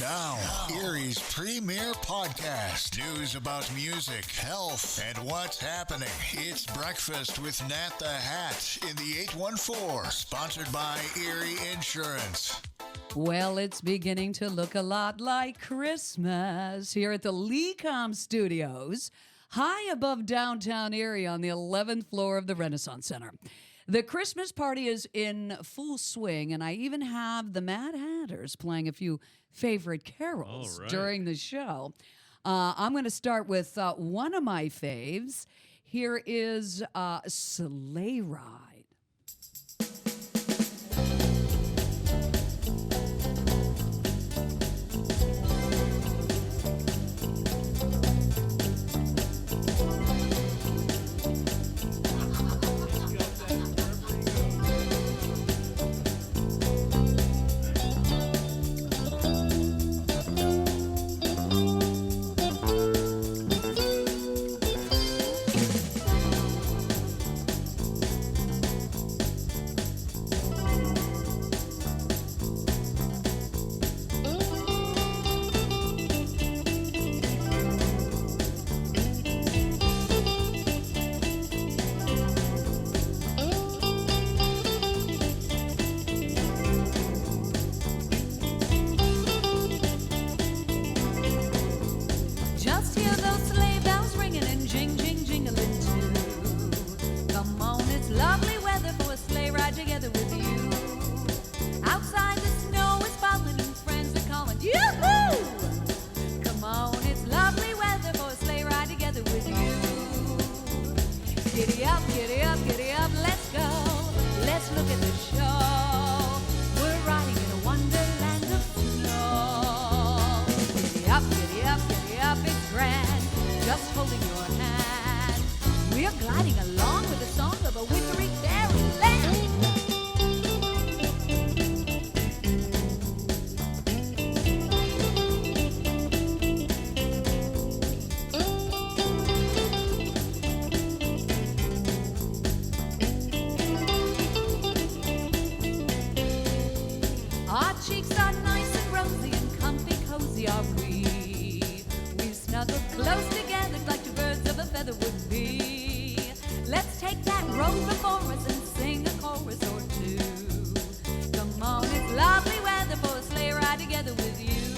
Now, Erie's premier podcast. News about music, health, and what's happening. It's Breakfast with Nat the Hat in the 814. Sponsored by Erie Insurance. Well, it's beginning to look a lot like Christmas here at the LECOM Studios, high above downtown Erie on the 11th floor of the Renaissance Center. The Christmas party is in full swing, and I even have the Mad Hatters playing a few favorite carols during the show. I'm going to start with one of my faves. Here is Sleigh Ride. Giddy up, let's go. Let's look at the show. We're riding in a wonderland of snow. Giddy up, it's grand. Just holding your hand. We're gliding along with the song of a wintry fairyland. Our cheeks are nice and rosy and comfy, cozy are we. We snuggle close together like two birds of a feather would be. Let's take that road before us and sing a chorus or two. Come on, it's lovely weather for a sleigh ride together with you.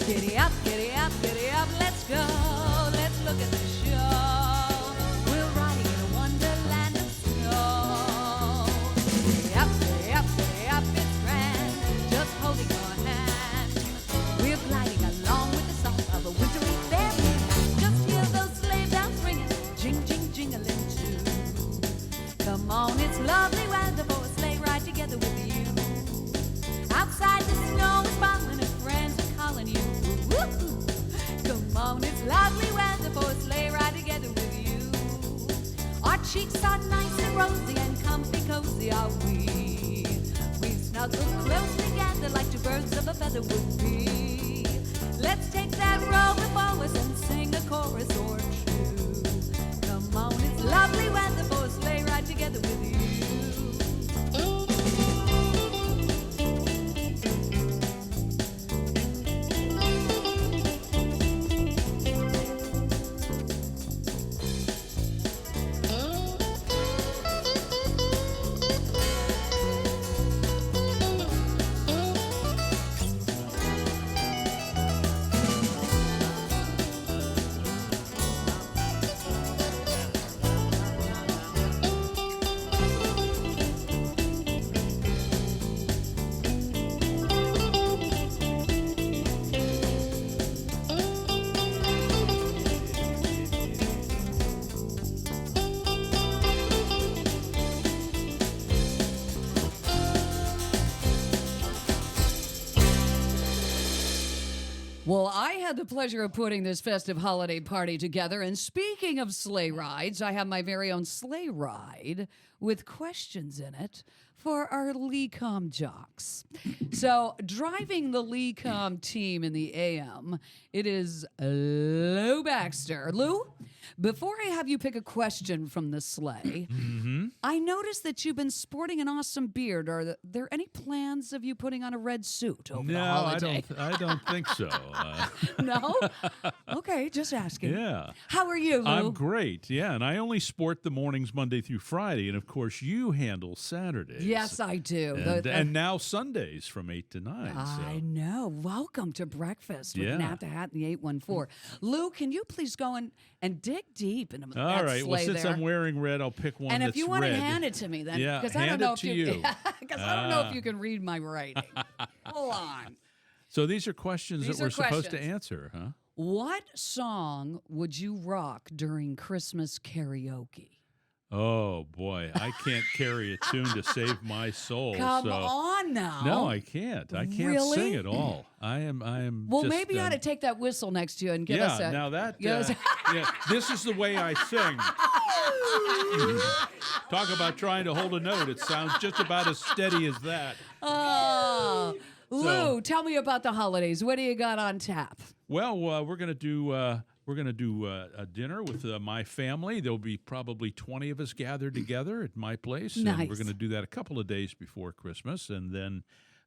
Giddy up, let's go. Let's look at the show. We're riding in a wonderland of snow. Giddy up, it's grand. Just holding your hand. We're gliding along with the song of a wintry fairyland. Just hear those sleigh bells ringing, jingling too. Come on, it's lovely weather for a sleigh ride together with you. Outside the snow is falling and friends are calling you. Woo-hoo. Come on, it's lovely weather for a sleigh ride together with you. Our cheeks are nice and rosy and comfy, cozy are we. We snuggle close together like two birds of a feather would be. Let's take that road before us and sing a chorus or two. Come on, it's lovely weather for a sleigh ride together with you. Well, I had the pleasure of putting this festive holiday party together. And speaking of sleigh rides, I have my very own sleigh ride with questions in it for our LECOM jocks. So, driving the LECOM team in the AM, it is Lou Baxter. Lou, Before I have you pick a question from the sleigh, I noticed that you've been sporting an awesome beard. Are there any plans of you putting on a red suit over the holiday? I don't think so. No? Okay, just asking. Yeah. How are you, Lou? I'm great, yeah, and I only sport the mornings Monday through Friday, and of course you handle Saturdays. Yes, I do. And now Sundays from 8 to 9. I know. Welcome to Breakfast with Nat the Hat and the 814. Lou, can you please go and dig deep into that All right, well, sleigh since there? I'm wearing red, I'll pick one And that's if you want red. to hand it to me, then Yeah, because I don't hand know it if to you. Because I don't know if you can read my writing. Hold on. So these are questions These that we're are supposed to questions. answer, huh? What song would you rock during Christmas karaoke? Oh boy, I can't carry a tune to save my soul. Come so. on now. No, I can't. I can't Really? sing at all. I am. Well, just, maybe you ought to take that whistle next to you and give us a. now that. give us- Yeah, this is the way I sing. Talk about trying to hold a note. It sounds just about as steady as that. Oh, Lou, tell me about the holidays. What do you got on tap? Well, we're gonna do a dinner with my family. There'll be probably 20 of us gathered together at my place. And Nice. we're gonna do that a couple of days before Christmas, and then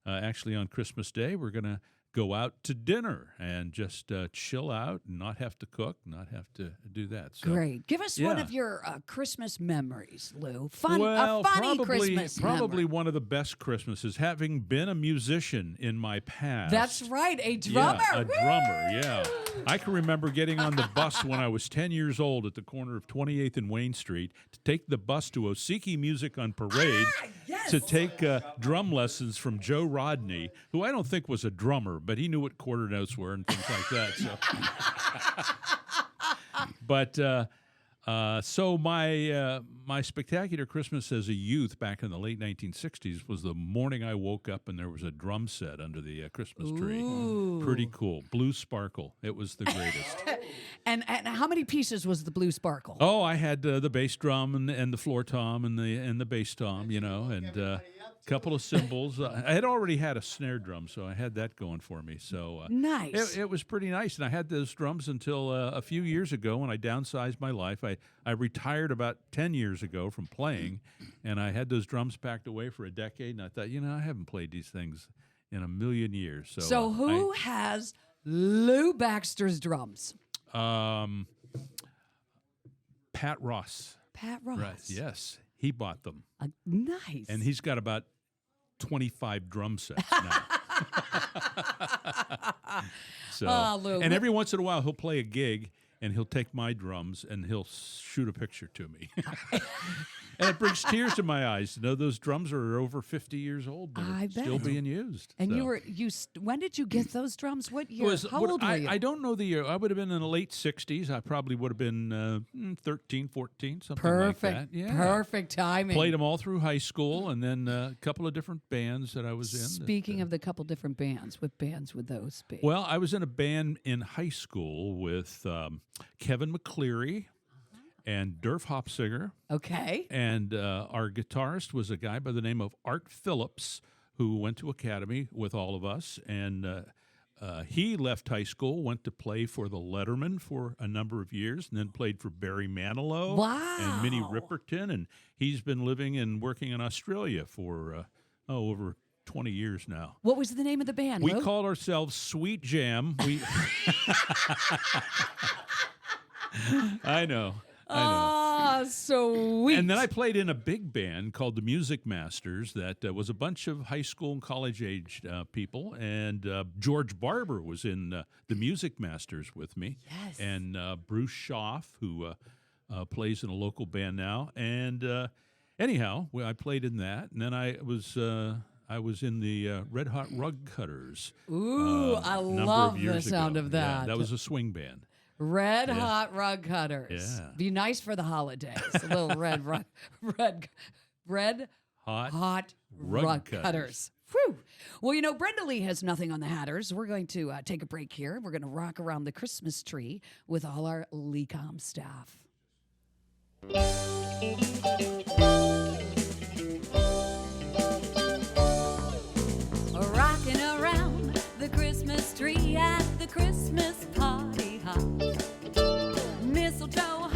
actually on Christmas Day we're gonna go out to dinner and just chill out and not have to cook, not have to do that. So, Great. Give us one yeah. of your Christmas memories, Lou. A funny probably, Christmas probably memory. one of the best Christmases, having been a musician in my past. That's right, a drummer. Yeah, a drummer, yeah. I can remember getting on the bus when I was 10 years old at the corner of 28th and Wayne Street to take the bus to Osiki Music on Parade yes. to take drum lessons from Joe Rodney, who I don't think was a drummer, but he knew what quarter notes were and things like that. So. But so my spectacular Christmas as a youth back in the late 1960s was the morning I woke up and there was a drum set under the Christmas tree. Ooh. Pretty cool. Blue Sparkle. It was the greatest. And how many pieces was the Blue Sparkle? Oh, I had the bass drum and the floor tom and the bass tom, and a couple of cymbals. I had already had a snare drum, so I had that going for me. So Nice. It was pretty nice, and I had those drums until a few years ago when I downsized my life. I retired about 10 years ago from playing, and I had those drums packed away for a decade, and I thought, I haven't played these things in a million years. So who has Lou Baxter's drums? Pat Ross. Pat Ross. Right, yes. He bought them. Nice. And he's got about 25 drum sets now. So, Lou, and every once in a while, he'll play a gig, and he'll take my drums, and he'll shoot a picture to me. And it brings tears to my eyes to know those drums are over 50 years old. They're I bet. still being used. And so. when did you get those drums? What year? How old were you? I don't know the year. I would have been in the late 60s. I probably would have been 13, 14, something Perfect. like that. Yeah. Perfect timing. Played them all through high school, and then a couple of different bands that I was in. Speaking of the couple different bands, what bands would those be? Well, I was in a band in high school with Kevin McCleary and Durf Hopsinger. Okay. And our guitarist was a guy by the name of Art Phillips, who went to Academy with all of us. And he left high school, went to play for the Letterman for a number of years, and then played for Barry Manilow and Minnie Riperton. And he's been living and working in Australia for over 20 years now. What was the name of the band? We Lou? called ourselves Sweet Jam. I know. Ah, sweet. And then I played in a big band called the Music Masters that was a bunch of high school and college-aged people. And George Barber was in the Music Masters with me. Yes. And Bruce Schaff, who plays in a local band now. And anyhow, I played in that. And then I was in the Red Hot Rug Cutters. Ooh, I love the sound of that. Yeah, that was a swing band. Red Hot Rug Cutters. Yeah. Be nice for the holidays. A little red hot rug cutters. Whew. Well, Brenda Lee has nothing on the Hatters. We're going to take a break here. We're going to rock around the Christmas tree with all our LECOM staff. Rocking around the Christmas tree at the Christmas party hop. Mistletoe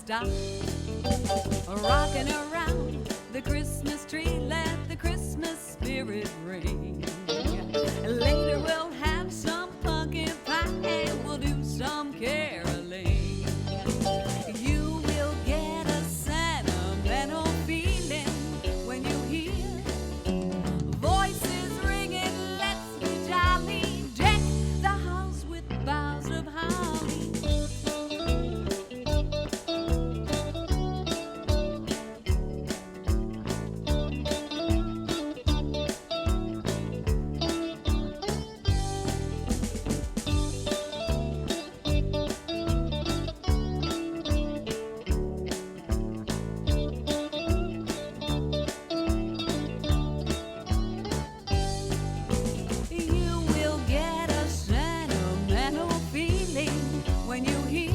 stop. Rocking around the Christmas tree, let the Christmas spirit ring. Later we'll have some pumpkin pie and we'll do some caroling. You will get a sentimental feeling when you hear voices ringing, let's be jolly, deck the house with boughs of holly. You will get a sentimental feeling when you hear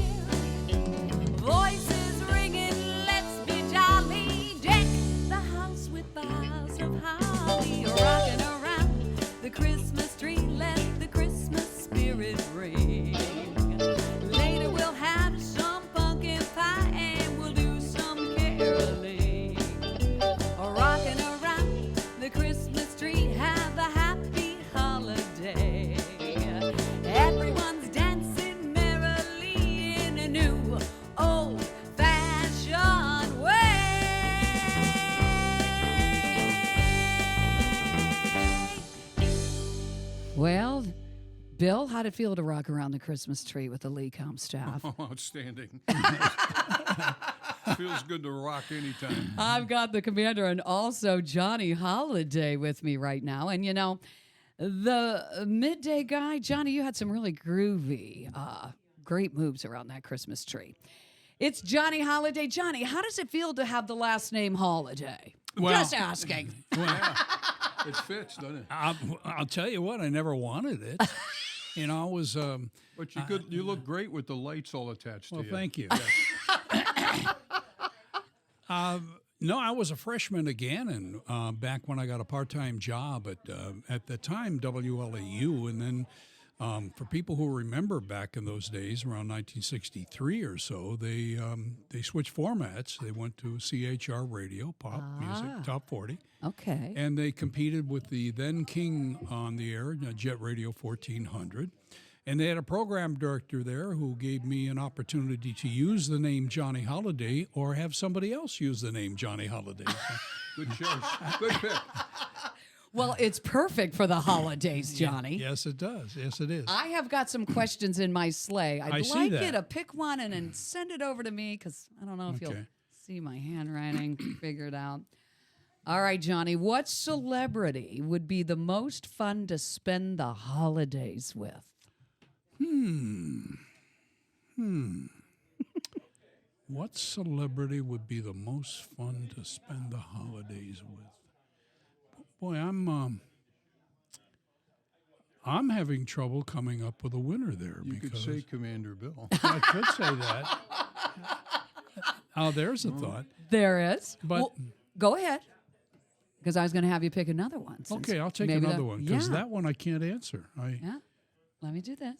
voices ringing, let's be jolly, deck the house with boughs of holly. Rocking around the Christmas tree, let the Christmas spirit ring. Later we'll have some pumpkin pie and we'll do some caroling. Rocking around the Christmas tree, have a happy holiday. Everyone's dancing merrily in a new old-fashioned way. Well, Bill, how'd it feel to rock around the Christmas tree with the LECOM staff? Oh, outstanding. Feels good to rock anytime. I've got the commander and also Johnny Holiday with me right now. And, you know, the midday guy, Johnny, you had some really groovy, great moves around that Christmas tree. It's Johnny Holiday. Johnny, how does it feel to have the last name Holiday? Well- Just asking. It fits, doesn't it? I'll tell you what, I never wanted it. You know, I was. But you look great with the lights all attached Well, to you. thank you. No, I was a freshman again, and back when I got a part-time job at the time WLAU, and then for people who remember back in those days, around 1963 or so, they switched formats. They went to CHR radio, pop music, top 40. Okay. And they competed with the then king on the air, Jet Radio 1400. And they had a program director there who gave me an opportunity to use the name Johnny Holiday or have somebody else use the name Johnny Holiday. Good choice. Good pick. Well, it's perfect for the holidays, Johnny. Yes, it does. Yes, it is. I have got some questions in my sleigh. I'd I see like you that. to pick one and then send it over to me because I don't know if you'll Okay. see my handwriting figured out. All right, Johnny, what celebrity would be the most fun to spend the holidays with? What celebrity would be the most fun to spend the holidays with? Boy, I'm having trouble coming up with a winner there. You could because say Commander Bill. I could say that. Oh, there's a thought. There is. But- Well, go ahead. Because I was going to have you pick another one. since Okay, I'll take maybe another one because yeah. that one I can't answer. Yeah. Let me do this.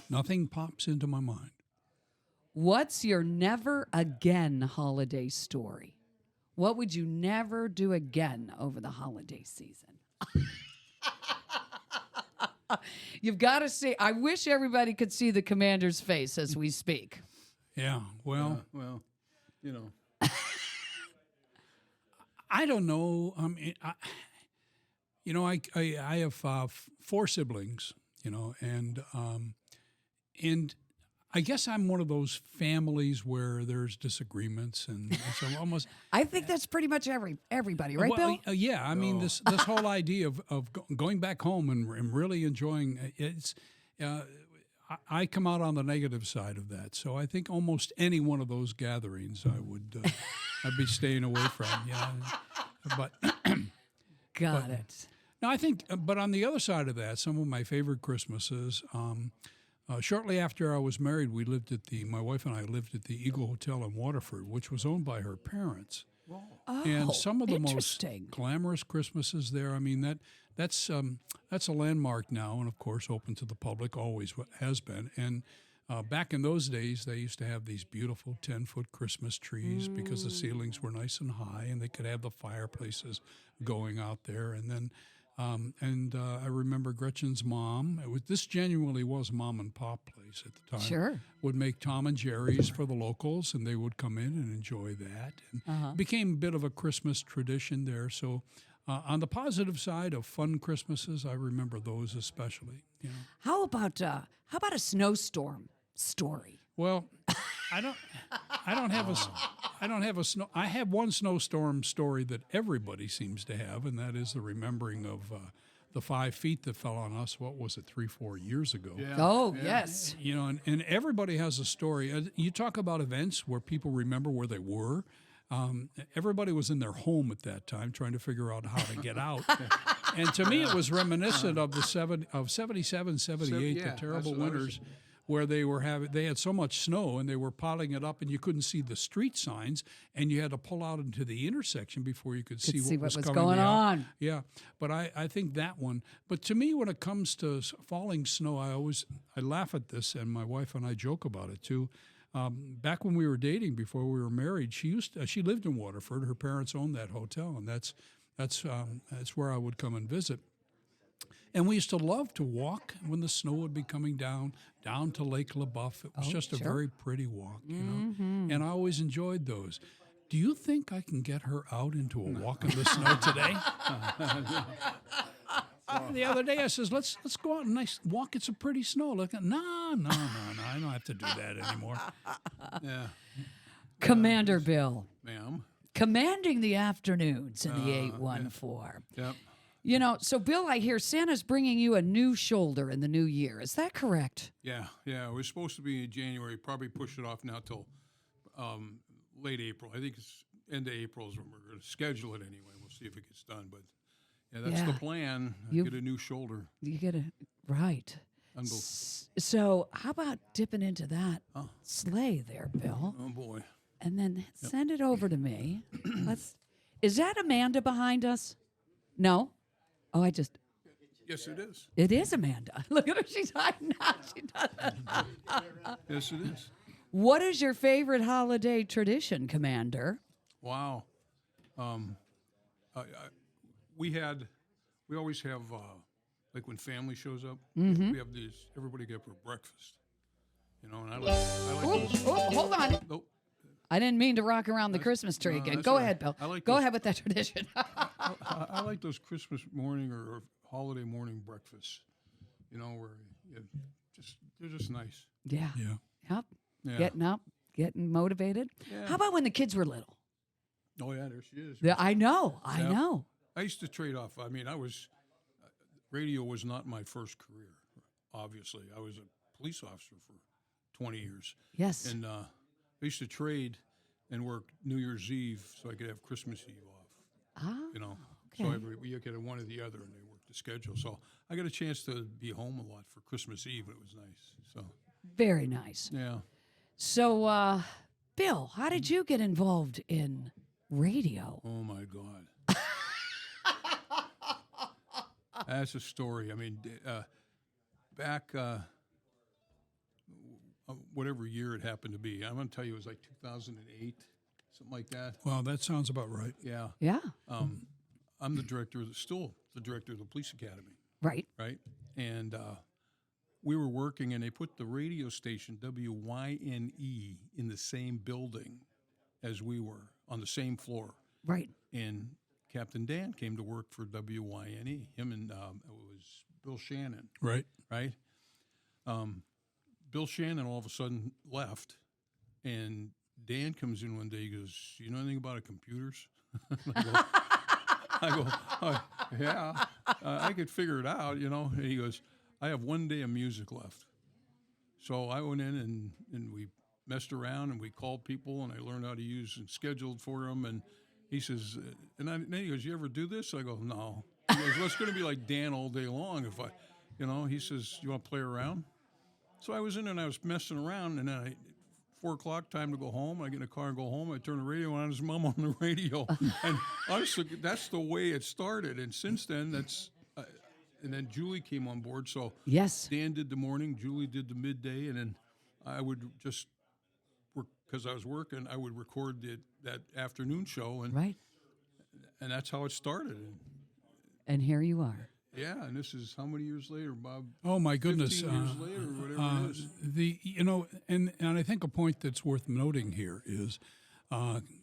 Nothing pops into my mind. What's your never again holiday story? What would you never do again over the holiday season? You've got to see. I wish everybody could see the commander's face as we speak. Yeah, well, Well, you know. I don't know. I have 4 siblings, and I guess I'm one of those families where there's disagreements, and it's almost. I think that's pretty much everybody, right, Well, Bill? yeah, I mean this whole idea of going back home and really enjoying it's. I come out on the negative side of that, so I think almost any one of those gatherings I'd be staying away from. Yeah, but Got it. no, I think. But on the other side of that, some of my favorite Christmases. Shortly after I was married, my wife and I lived at the Eagle Hotel in Waterford, which was owned by her parents. Oh, And some of the most interesting. glamorous Christmases there. I mean that's a landmark now, and of course open to the public, always has been. And Back in those days, they used to have these beautiful 10-foot Christmas trees because the ceilings were nice and high, and they could have the fireplaces going out there. And then, I remember Gretchen's mom. This genuinely was mom and pop place at the time. Sure. Would make Tom and Jerry's for the locals, and they would come in and enjoy that. And it became a bit of a Christmas tradition there. So, on the positive side of fun Christmases, I remember those especially. You know. How about a snowstorm story? Well, I don't have a snow. I have one snowstorm story that everybody seems to have, and that is the remembering of the 5 feet that fell on us. What was it, 3-4 years ago? Yeah. Oh, yes. You know, and everybody has a story. You talk about events where people remember where they were. Everybody was in their home at that time trying to figure out how to get out. And to me, it was reminiscent of 77, 78, the terrible winters where they had so much snow and they were piling it up and you couldn't see the street signs and you had to pull out into the intersection before you could see what was coming going out. on. Yeah, but I think that one. But to me, when it comes to falling snow, I laugh at this, and my wife and I joke about it too. Back when we were dating, before we were married, she lived in Waterford. Her parents owned that hotel, and that's where I would come and visit. And we used to love to walk when the snow would be coming down to Lake LeBoeuf. It was just a very pretty walk, you know. And I always enjoyed those. Do you think I can get her out into a walk in the snow today? The other day I says, let's go out and nice walk in some pretty snow. No, I don't have to do that anymore. Yeah. Commander Bill, Ma'am. commanding the afternoons in the 814. Yep. You know, so Bill, I hear Santa's bringing you a new shoulder in the new year. Is that correct? Yeah. It was supposed to be in January. Probably push it off now till late April. I think it's end of April is when we're going to schedule it anyway. We'll see if it gets done. But yeah, that's the plan. Get a new shoulder. You get it right. Unbelievable. So how about dipping into that sleigh there, Bill? Oh boy. And then send it over to me. Is that Amanda behind us? No? Oh, Yes, it is. It is Amanda. Look at her. She's hiding out. She doesn't. Yes, it is. What is your favorite holiday tradition, Commander? Wow. We always have, like when family shows up, we have these, everybody get up for breakfast. You know, and I like those. Hold on. Nope. I didn't mean to rock around the Christmas tree again. that's Go all right. ahead, Bill. I like Go those. ahead with that tradition. I like those Christmas morning or holiday morning breakfasts, you know, where they're just nice. Yeah. Yeah. Yep. Yeah. Getting up, getting motivated. Yeah. How about when the kids were little? Oh, yeah, there she is. Yeah, I know. I Yeah. know. I used to trade off. I mean, radio was not my first career, obviously. I was a police officer for 20 years. Yes. And I used to trade and work New Year's Eve so I could have Christmas Eve off. You know, so okay. every you get one or the other, and they work the schedule. So I got a chance to be home a lot for Christmas Eve, and it was nice. So Very nice. yeah, So, Bill, how did you get involved in radio? oh my God, that's a story. I mean, back whatever year it happened to be, I'm going to tell you, it was like 2008, something like that. Well, that sounds about right. Yeah. Yeah. I'm still the director of the police academy, Right. right? And we were working, and they put the radio station WYNE in the same building as we were, on the same floor. Right. And Captain Dan came to work for WYNE. Him and it was Bill Shannon, Right. right? Bill Shannon all of a sudden left, and Dan comes in one day. He goes, "You know anything about computers?" I go, "Oh, yeah, I could figure it out, you know." And he goes, "I have 1 day of music left." So I went in and we messed around and we called people and I learned how to use and scheduled for them. And he says, then he goes, "You ever do this?" I go, "No." He goes, "Well, it's going to be like Dan all day long if I, you know." He says, "You want to play around?" So I was in and I was messing around, and then 4 o'clock, time to go home. I get in the car and go home. I turn the radio on. There's Mom on the radio. And honestly, that's the way it started. And since then, and then Julie came on board. So Yes. Dan did the morning, Julie did the midday, and then I would just work because I was working. I would record that afternoon show, and Right. and that's how it started. And here you are. Yeah, and this is how many years later, Bob? Oh my goodness! 15 years later, or whatever it is. And I think a point that's worth noting here is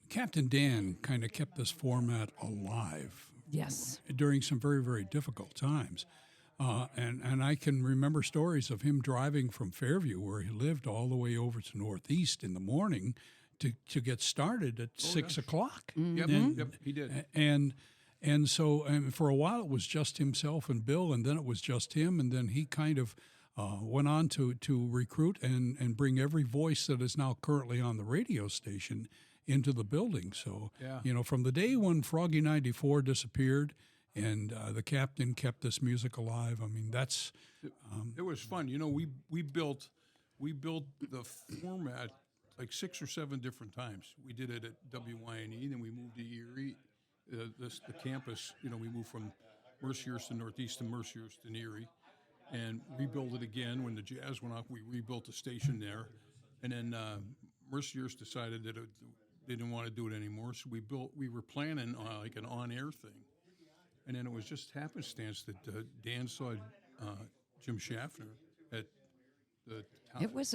Captain Dan kind of kept this format alive Yes. during some very, very difficult times. And I can remember stories of him driving from Fairview, where he lived, all the way over to Northeast in the morning to get started at 6 o'clock. Yep, And- yep, he did. And so for a while it was just himself and Bill, and then it was just him, and then he kind of went on to recruit and bring every voice that is now currently on the radio station into the building. So, Yeah. from the day when Froggy 94 disappeared and the captain kept this music alive, I mean, that's... It was fun. We built the format like 6 or 7 different times. We did it at WYNE, then we moved to Erie. The campus, we moved from Mercyhurst to Northeast to Mercyhurst to Erie, and rebuilt it again when the Jazz went off. We rebuilt the station there, and then Mercyhurst decided that they didn't want to do it anymore. So we were planning like an on-air thing, and then it was just happenstance that Dan saw Jim Schaffner at the town. It was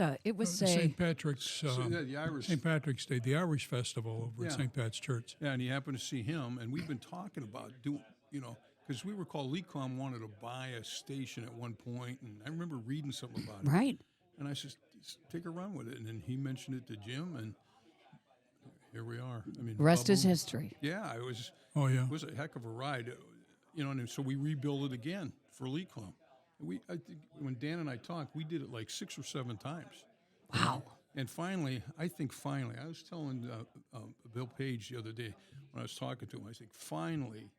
a St. Patrick's the Irish. St. Patrick's Day, the Irish Festival over at Yeah. St. Pat's Church. Yeah, and he happened to see him, and we've been talking about because we recall LECOM wanted to buy a station at one point, and I remember reading something about it. right. And I said, take a run with it, and then he mentioned it to Jim, and here we are. I mean, Rest is Bubba- history. Yeah, it was. Oh, yeah. It was a heck of a ride, and so we rebuilt it again for LECOM. I think when Dan and I talked, we did it like 6 or 7 times. Wow. And finally, I was telling Bill Page the other day when I was talking to him, I think, finally,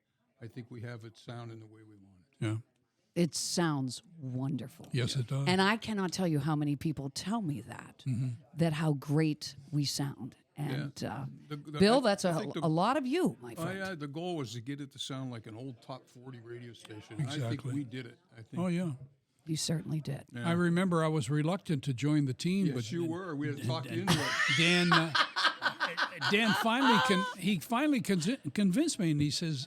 I think we have it sounding the way we want it. Yeah. It sounds wonderful. Yes, it does. And I cannot tell you how many people tell me that how great we sound. And Bill, that's I think a lot of you, my Oh, friend. yeah, the goal was to get it to sound like an old top 40 radio station. And I think Exactly. we did it. I think. Oh, yeah. You certainly did. Yeah. I remember I was reluctant to join the team, Yes, but you were. We had talked into it. Dan finally convinced me, and he says,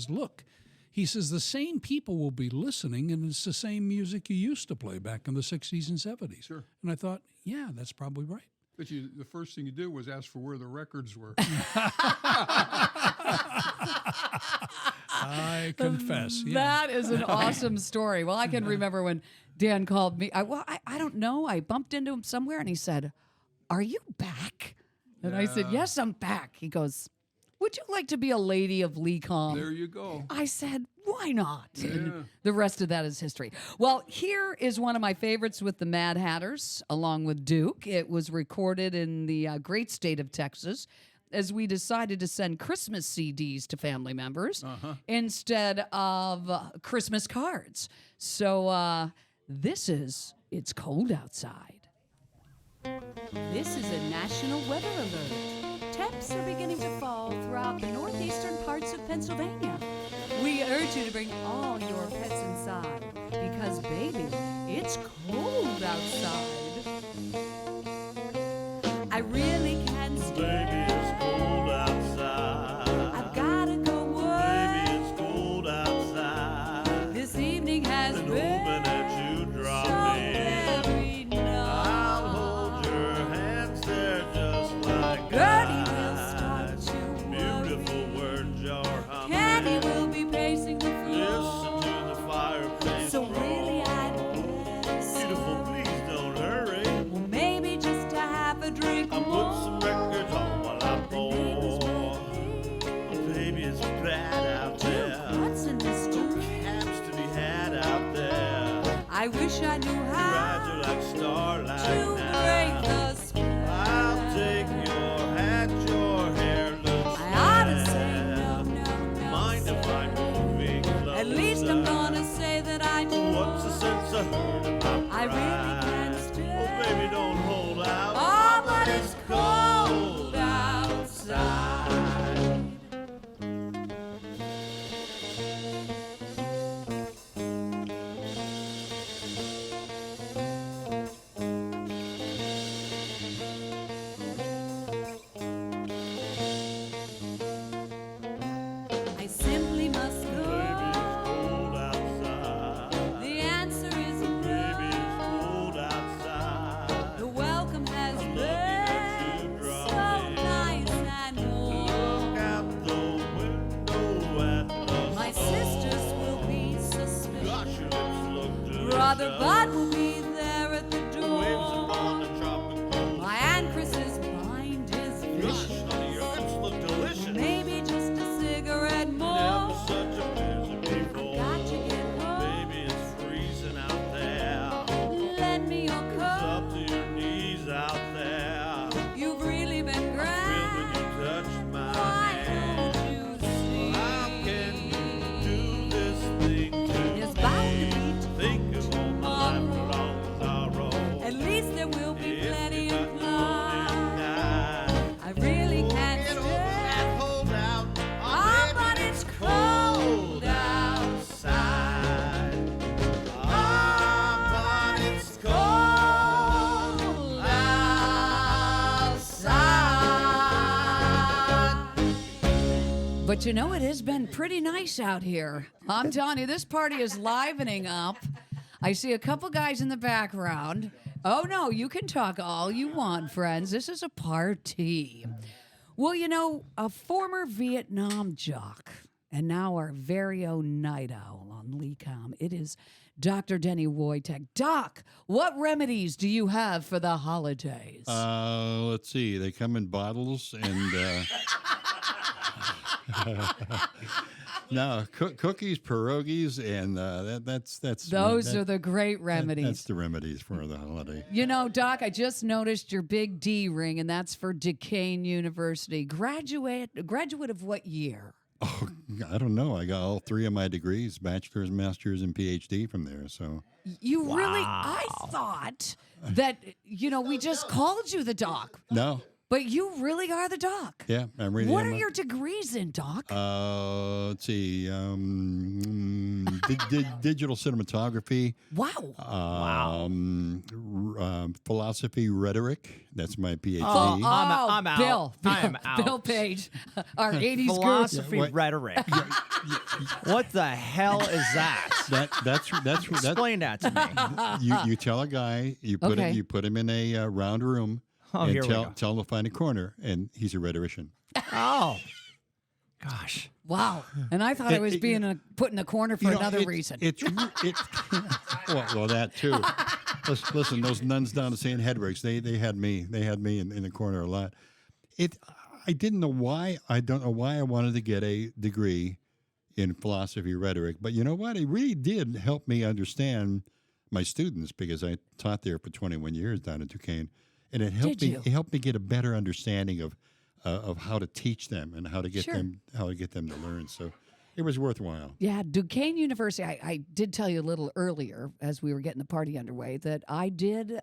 look, he says the same people will be listening, and it's the same music you used to play back in the 60s and 70s. Sure. And I thought, yeah, that's probably right. But the first thing you did was ask for where the records were. I confess. Yeah. That is an awesome story. Well, I can remember when Dan called me. I don't know. I bumped into him somewhere, and he said, "Are you back?" And I said, "Yes, I'm back." He goes, "Would you like to be a lady of LECOM?" There you go. I said, "Why not?" Yeah. And the rest of that is history. Well, here is one of my favorites with the Mad Hatters, along with Duke. It was recorded in the great state of Texas, as we decided to send Christmas CDs to family members instead of Christmas cards. So this is It's Cold Outside. This is a national weather alert. Temps are beginning to fall throughout the northeastern parts of Pennsylvania. We urge you to bring all your pets inside because, baby, it's cold outside. I really can't stay. Baby, it's cold outside. I've gotta go work. Baby, it's cold outside. This evening has And been hoping that you drop so in. very nice. I'll hold your hands there just like Gertie will ice. start to worry. Beautiful words you're humming. Candy will be pacing the Listen floor. to the fireplace So roar. really I'd guess, Beautiful, please don't hurry. well, maybe just to have a drink I'll more. put some records on while I The pour. neighbors will Baby, it's bad out there. think, what's in this No drink? cabs to be had out there. I wish I knew Rides how are like starlight to break now. the spell. I'll take your hat, your hair looks I ought to say bad. no, no, no. Mind if I'm moving closer? At least I'm gonna say that I do. What's the sense of hurting my I really pride? can't stay. Oh, baby, don't hold out. Oh, but it's cold outside. Father Bud will be there at the Waves door. upon the tropical My Aunt Chris's mind is Gosh, vicious. honey, your lips look delicious. Maybe just a cigarette Never more. such a visit before. Got to get home. Baby, it's freezing out there. Lend me your It's coat. up to your knees out there. You've really been Feel when grand. you touch my Why hand. don't you see? How can you do this thing to There's bound me? to be Think of all my life along the road. At least there will be If plenty you're of not flies. lonely tonight. I really can't Get over stay. that holdout. Ah, baby, but it's cold outside. Ah, but it's Cold outside. But you know, it has been pretty nice out here. I'm telling you, this party is livening up. I see a couple guys in the background. Oh, no, you can talk all you want, friends. This is a party. Well, you know, a former Vietnam jock and now our very own night owl on LECOM. It is Dr. Denny Wojtek. Doc, what remedies do you have for the holidays? Let's see. They come in bottles and no cookies, pierogies, and that's Those that- are the great remedies. That's the remedies for the holiday. You know, Doc, I just noticed your big D ring, and that's for Duquesne University. Graduate of what year? Oh, I don't know. I got all three of my degrees: bachelor's, master's, and PhD from there. So You really? I thought that we just called you the Doc, no, but you really are the Doc. yeah, I'm really. What are your degrees in, Doc? Let's see. Digital cinematography. Wow. Philosophy, rhetoric. That's my PhD. I'm out. Bill. I am out. Bill Page, our 80s guru. Philosophy Yeah, what- rhetoric. What the hell is that? That's Explain that to me. you tell a guy you put Okay. him in a round room Oh, and here we go. tell him to find a corner, and he's a rhetorician. Oh, gosh. Wow. And I thought I was being put in a corner for another it's- reason. Well, that too. Listen, those nuns down at St. Hedwig's, they had me in the corner a lot. I didn't know why. I don't know why I wanted to get a degree in philosophy rhetoric, but you know what? It really did help me understand my students because I taught there for 21 years down at Duquesne, and it helped Did me. you? It helped me get a better understanding of how to teach them and how to get Sure. them to learn. So it was worthwhile. Yeah, Duquesne University. I did tell you a little earlier as we were getting the party underway that I did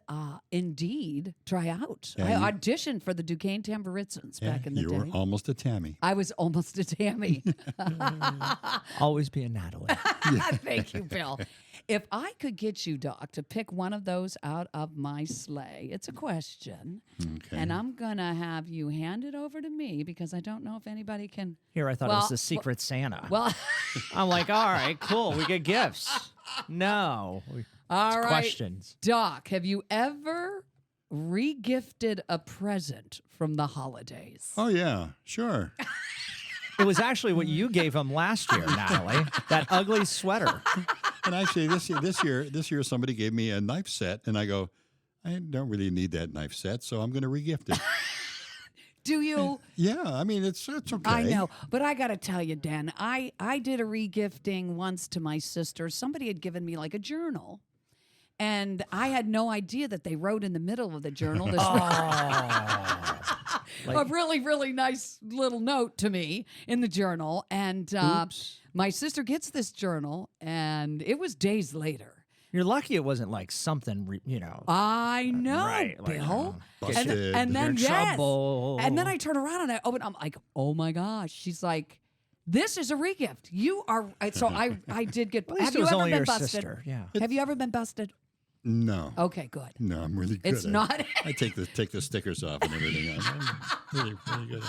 indeed try out. Yeah, I auditioned for the Duquesne Tamburitzans back in the you day. were almost a Tammy. I was almost a Tammy. Always be a Natalie. Thank you, Bill. If I could get you, Doc, to pick one of those out of my sleigh, it's a question. Okay. And I'm going to have you hand it over to me because I don't know if anybody can. Here, I thought it Well, was the Secret Santa. Well, I'm like, all right, cool. We get gifts. No. all right. Questions. Doc, have you ever regifted a present from the holidays? Oh yeah, sure. It was actually what you gave him last year, Natalie. That ugly sweater. And actually, this year, somebody gave me a knife set, and I go, I don't really need that knife set, so I'm going to regift it. Do you? Yeah, I mean, it's okay. I know, but I got to tell you, Dan, I did a regifting once to my sister. Somebody had given me like a journal, and I had no idea that they wrote in the middle of the journal this a really, really nice little note to me in the journal. And my sister gets this journal, and it was days later. You're lucky it wasn't like something, I know, Right, like, Bill. Busted. And then You're in yes. trouble. And then I turn around and I open. I'm like, oh my gosh. She's like, this is a regift. You are. So I did get. At least have it you was ever only been your busted? sister. Yeah. Have you ever been busted? No. Okay, good. No, I'm really good. It's not. I take the stickers off and everything. I'm really, really good.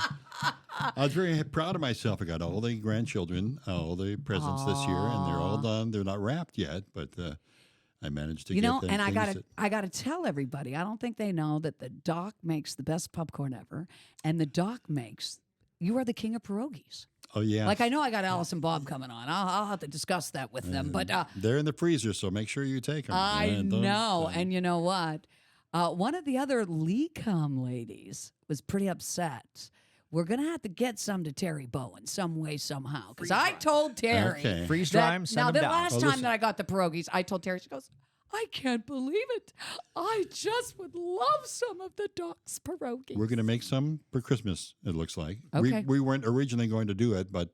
I was very proud of myself. I got all the grandchildren, all the presents this year, and they're all done. They're not wrapped yet, but I managed to You get know, them. and things I gotta tell everybody. I don't think they know that the Doc makes the best popcorn ever, and the Doc makes. You are the king of pierogies. Oh, yeah. Like I know I got Alice and Bob coming on. I'll have to discuss that with them. But They're in the freezer, so make sure you take them. I know. And you know what? One of the other LECOM ladies was pretty upset. We're going to have to get some to Terry Bowen some way, somehow. Because I told Terry. Okay. Freeze that- dry 'em, send Now, 'em the down. last Oh, time listen. that I got the pierogies, I told Terry, she goes, I can't believe it. I just would love some of the Doc's pierogies. We're going to make some for Christmas, it looks like. Okay. We weren't originally going to do it, but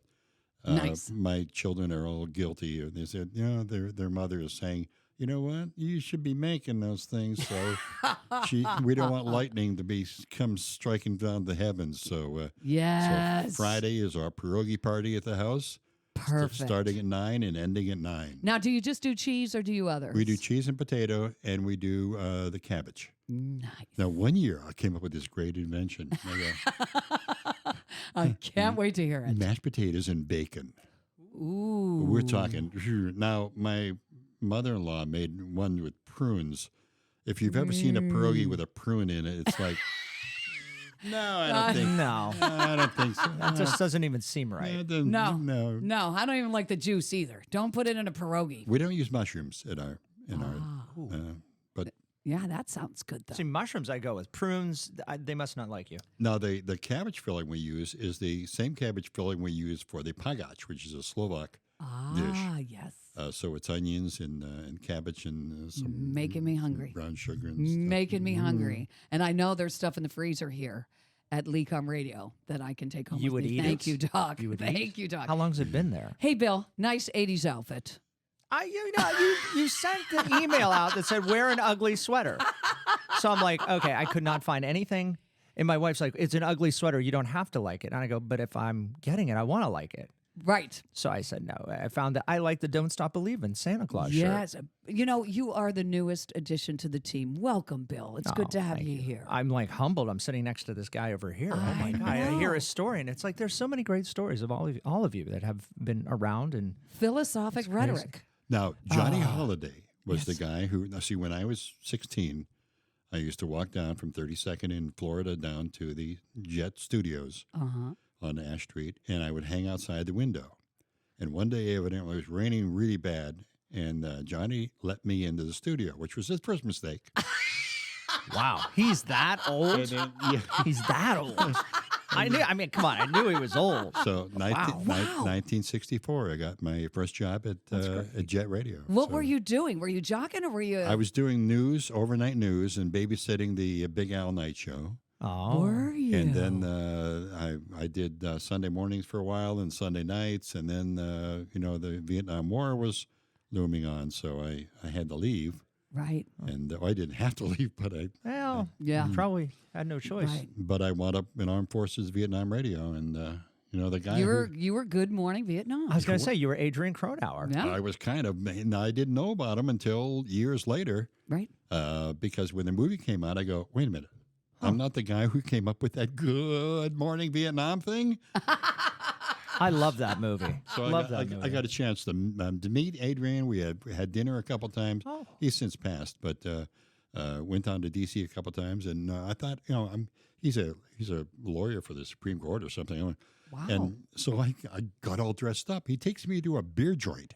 Nice. my children are all guilty. They said, their mother is saying, you know what? You should be making those things. So we don't want lightning to come striking down the heavens. So, Yes. so Friday is our pierogi party at the house. Perfect. Starting at 9 and ending at 9. Now, do you just do cheese or do you others? We do cheese and potato, and we do the cabbage. Nice. Now, one year I came up with this great invention. I can't wait to hear it. Mashed potatoes and bacon. Ooh. We're talking. Now, my mother-in-law made one with prunes. If you've ever seen a pierogi with a prune in it, it's like, no, I don't think. No, I don't think so. that just doesn't even seem right. No. no. No, I don't even like the juice either. Don't put it in a pierogi. We don't use mushrooms in our. But Yeah, that sounds good though. See, mushrooms I go with. Prunes, they must not like you. now the cabbage filling we use is the same cabbage filling we use for the pagach, which is a Slovak dish. Yes. So it's onions and cabbage and some Making me hungry. brown sugar and stuff. Making me hungry. And I know there's stuff in the freezer here at LECOM Radio that I can take home You with would me. eat Thank it? you, Doc. You would Thank you, Doc. How long's it been there? Hey, Bill, nice 80s outfit. You sent the email out that said wear an ugly sweater. So I'm like, okay, I could not find anything. And my wife's like, it's an ugly sweater. You don't have to like it. And I go, but if I'm getting it, I want to like it. Right. So I said no. I found that I like the Don't Stop Believin' Santa Claus shirt. Yes. You know, you are the newest addition to the team. Welcome, Bill. It's good to have thank you here. I'm like humbled. I'm sitting next to this guy over here. Oh my God. I hear his story, and it's like there's so many great stories of all of you that have been around. And Philosophic rhetoric. Now, Johnny Holiday was the guy who, see, when I was 16, I used to walk down from 32nd in Florida down to the Jet Studios on Ash Street, and I would hang outside the window. And one day, evidently, it was raining really bad, and Johnny let me into the studio, which was his first mistake. wow, he's that old. He's that old. I mean, come on. I knew he was old. So 1964, I got my first job at Jet Radio. What So were you doing? Were you jogging or were you? I was doing news, overnight news, and babysitting the Big Al Night Show. Oh, Were you? And then I did Sunday mornings for a while and Sunday nights. And then, the Vietnam War was looming on. So I had to leave. Right. And I didn't have to leave, but well, Yeah. probably had no choice. Right. but I wound up in Armed Forces Vietnam Radio. And, the guy You were Good Morning Vietnam. I was going to say you were Adrian Cronauer. Yeah. I was kind of, and I didn't know about him until years later. Right. Because when the movie came out, I go, wait a minute. I'm not the guy who came up with that Good Morning Vietnam thing. I love that movie. So I got a chance to meet Adrian. We had dinner a couple times. Oh. He's since passed, but went down to D.C. a couple times, and I thought, he's a lawyer for the Supreme Court or something. Wow. And so I got all dressed up. He takes me to a beer joint.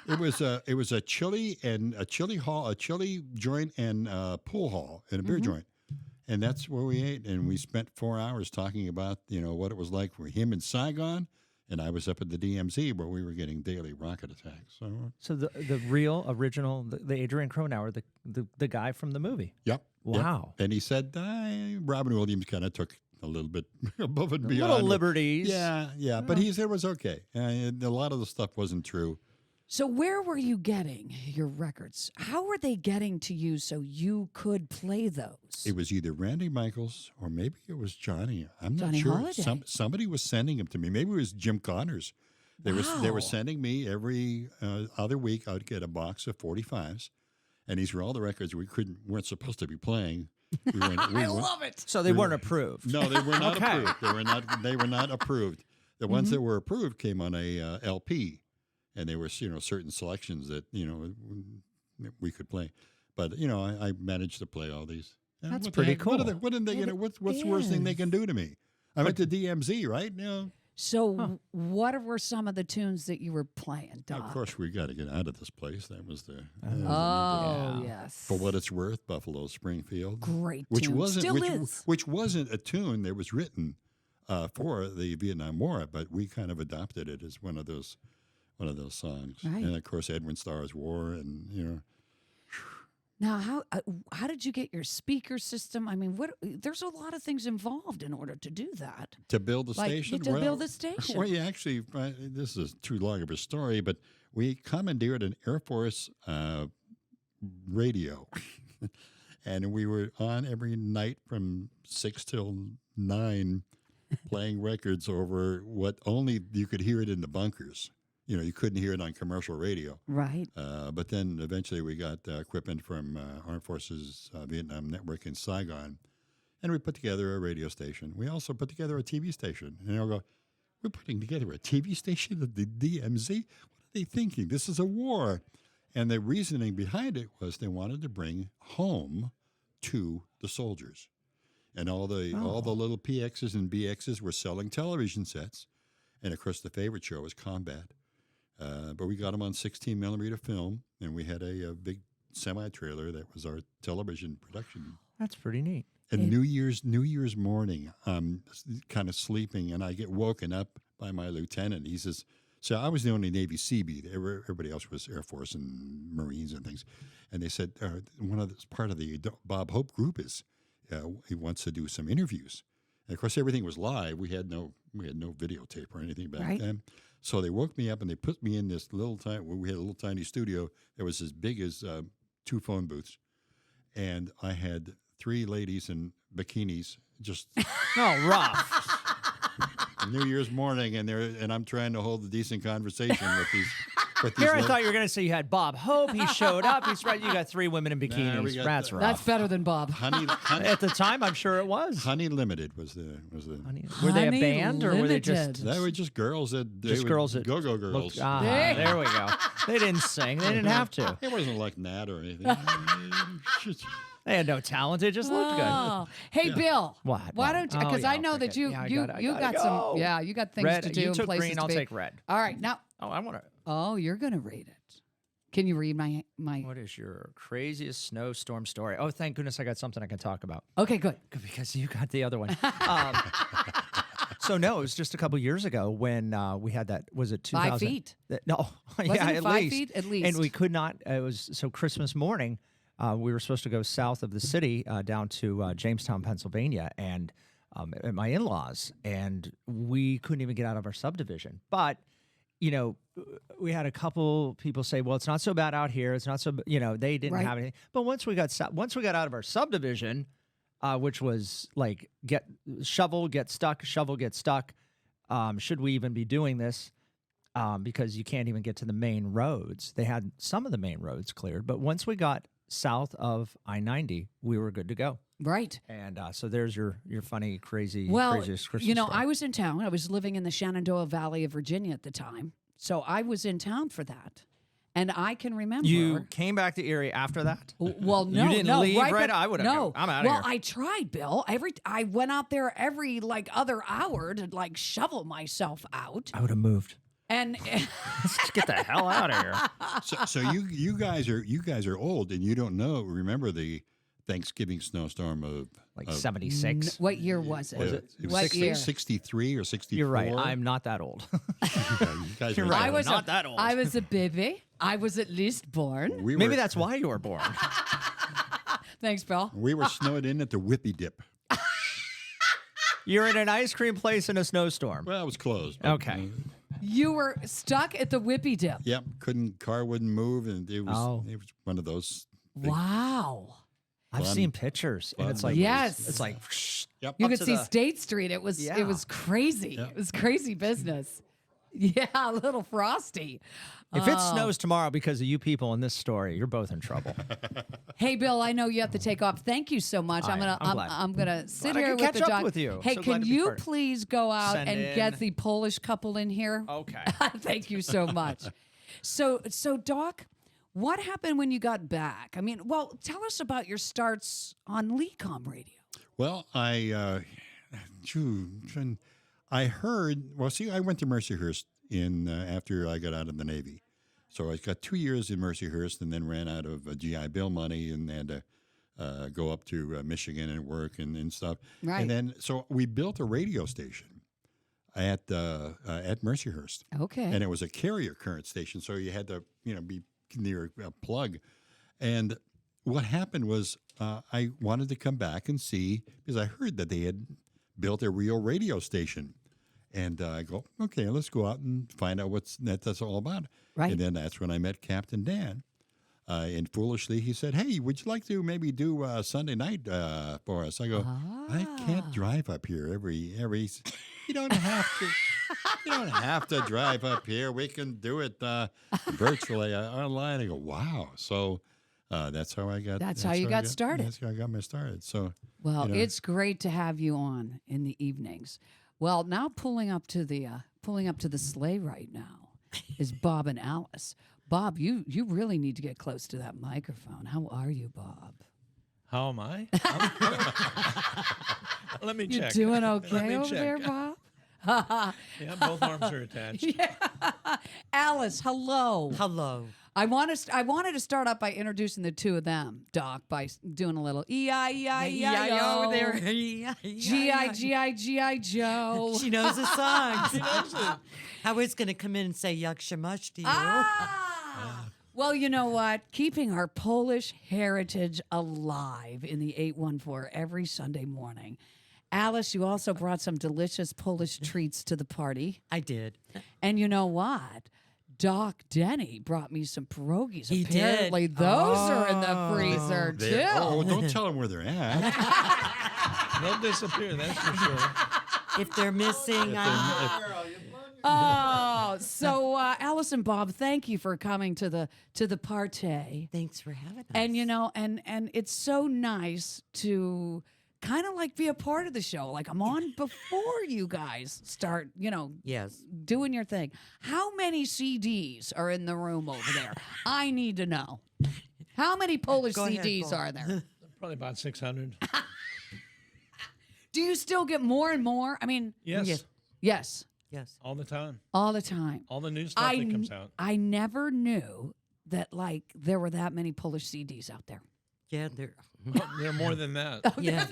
It was a chili joint and pool hall and a beer joint. And that's where we ate, and we spent 4 hours talking about, what it was like for him in Saigon, and I was up at the DMZ where we were getting daily rocket attacks. So the real original, the Adrian Cronauer, the guy from the movie. Yep. Wow. Yep. And he said, Robin Williams kind of took a little bit above and beyond. Little liberties. Yeah. But he said it was okay. A lot of the stuff wasn't true. So where were you getting your records? How were they getting to you so you could play those? It was either Randy Michaels or maybe it was Johnny. I'm Johnny not sure. Holiday. Somebody was sending them to me. Maybe it was Jim Connors. They were sending me every other week. I'd get a box of 45s, and these were all the records weren't supposed to be playing. I love it. So they weren't approved. No, they were not Okay. approved. They were not approved. The ones that were approved came on a LP, and there were certain selections that we could play. But I managed to play all these. And That's what the pretty heck? cool. What are they gonna? What's the worst thing they can do to me? I went to DMZ, right? So, what were some of the tunes that you were playing, Doc? Of course, we got to get out of this place. That was the. Oh, yes. For what it's worth, Buffalo Springfield. Great which tune. wasn't Still which, is. which wasn't a tune that was written for the Vietnam War, but we kind of adopted it as one of those songs. Right. And of course, Edwin Starr's War, and Now, how did you get your speaker system? I mean, there's a lot of things involved in order to do that. to build the Like, station. to build the station. Well, actually, this is too long of a story, but we commandeered an Air Force radio. And we were on every night from 6 till 9 playing records over what only you could hear it in the bunkers. You couldn't hear it on commercial radio. Right. But then eventually we got equipment from Armed Forces Vietnam Network in Saigon, and we put together a radio station. We also put together a TV station. And they'll go, we're putting together a TV station at the DMZ? What are they thinking? This is a war. And the reasoning behind it was they wanted to bring home to the soldiers. And all the little PXs and BXs were selling television sets. And, of course, the favorite show was Combat. But we got them on 16 millimeter film, and we had a big semi-trailer that was our television production. That's pretty neat. And New Year's morning, I'm kind of sleeping, and I get woken up by my lieutenant. He says, so I was the only Navy Seabeat. Everybody else was Air Force and Marines and things. And they said, part of the Bob Hope group is he wants to do some interviews. And of course, everything was live. We had no videotape or anything back then. So they woke me up and they put me in this we had a little tiny studio that was as big as 2 phone booths. And I had 3 ladies in bikinis just rough. New Year's morning, and I'm trying to hold a decent conversation with these. Here I thought you were going to say you had Bob Hope. He showed up. He's right. You got 3 women in bikinis. That's rough. That's better than Bob. Honey, At the time, I'm sure it was. Honey Limited was the. Were they a Honey band or were they just Limited. They were just girls that go-go girls. There we go. They didn't sing. They didn't have to. It wasn't like Nat or anything. They had no talent. They just looked good. Oh. Hey, Bill. What? Why don't you? Because I know that you got some. Yeah, you got things Red, to do. you and took places green. to I'll be. take red. All right, now. Oh, I want to. Oh, you're gonna read it. Can you read my? What is your craziest snowstorm story? Oh, thank goodness I got something I can talk about. Okay, good. Because you got the other one. So no, it was just a couple years ago when we had that. Was it 2000? 5 feet. No, Wasn't yeah, it at 5 least. feet? At least. And we could not. It was so Christmas morning. We were supposed to go south of the city down to Jamestown, Pennsylvania, and at my in-laws, and we couldn't even get out of our subdivision. But we had a couple people say, "Well, it's not so bad out here. It's not so." They didn't have anything. But once we got out of our subdivision, which was like shovel, get stuck. Should we even be doing this? Because you can't even get to the main roads. They had some of the main roads cleared, but once we got south of I-90, we were good to go. Right. And so there's your funny, craziest Christmas you know, story. I was in town. I was living in the Shenandoah Valley of Virginia at the time. So I was in town for that. And I can remember. You came back to Erie after that? Well, no. You didn't leave right? I would have. No. I'm out of here. Well, I tried, Bill. I went out there every other hour to shovel myself out. I would have moved. And let's get the hell out of here. So you guys are old and you don't remember the Thanksgiving snowstorm of 76. What year was it? It What year? 63 or 64. You're right. I'm not that old. You're right. I was not that old. I was a baby. I was at least born. Maybe that's why you were born. Thanks, Bill. We were snowed in at the Whippy Dip. You're in an ice cream place in a snowstorm. Well, it was closed. Okay. You were stuck at the Whippy Dip. Yep. Car wouldn't move, and it was one of those. Wow. I've seen pictures, and it's like yes, it's like yep. You could see State Street. It was crazy. Yep. It was crazy business. Yeah, a little frosty. If it snows tomorrow because of you people in this story, you're both in trouble. Hey, Bill, I know you have to take off. Thank you so much. I'm glad. I'm gonna sit Glad I here could with the catch up dog. with you. Hey, So glad can to be you part- please go out Send and in. get the Polish couple in here? Okay. Thank you so much. So Doc, what happened when you got back? I mean, well, tell us about your starts on LECOM Radio. Well, I heard. Well, see, I went to Mercyhurst in after I got out of the Navy, so I got 2 years in Mercyhurst, and then ran out of GI Bill money, and had to go up to Michigan and work and stuff. Right. And then so we built a radio station at Mercyhurst. Okay. And it was a carrier current station, so you had to be near a plug. And what happened was I wanted to come back and see, because I heard that they had built a real radio station. And I go, okay, let's go out and find out that's all about. Right. And then that's when I met Captain Dan. And foolishly, he said, "Hey, would you like to maybe do Sunday night for us?" I go, "I can't drive up here every. You don't have to. You don't have to drive up here. We can do it virtually online." I go, "Wow!" So that's how I got. That's how you got started. That's how I got my started. So well, it's great to have you on in the evenings. Well, now pulling up to the sleigh right now is Bob and Alice. Bob, you really need to get close to that microphone. How are you, Bob? How am I? Let me You check. doing Let okay me over check. there, Bob? Yeah, both arms are attached. Alice, hello. Hello. I wanted to start out by introducing the two of them, Doc, by doing a little E-I-E-I-E-I-O. over there. G-I-G-I-G-I Joe. She knows the songs. She knows it. I was going to come in and say yuck shamush to you. Well, you know what? Keeping our Polish heritage alive in the 814 every Sunday morning. Alice, you also brought some delicious Polish treats to the party. I did. And you know what? Doc Denny brought me some pierogies. He did. Apparently, those are in the freezer, too. Oh, don't tell them where they're at. They'll disappear, that's for sure. If they're missing, Oh, so Alice and Bob, thank you for coming to the party. thanks for having us. And and it's so nice to kind of like be a part of the show. Like I'm on before you guys start, yes. doing your thing. How many CDs are in the room over there? I need to know. How many Polish Go ahead, CDs Paul. are there? Probably about 600. Do you still get more and more? I mean, Yes, yes, Yes. all the time. all the time. All the new stuff that comes out. I never knew that there were that many Polish CDs out there. Yeah, they're. There are more than that. Yeah.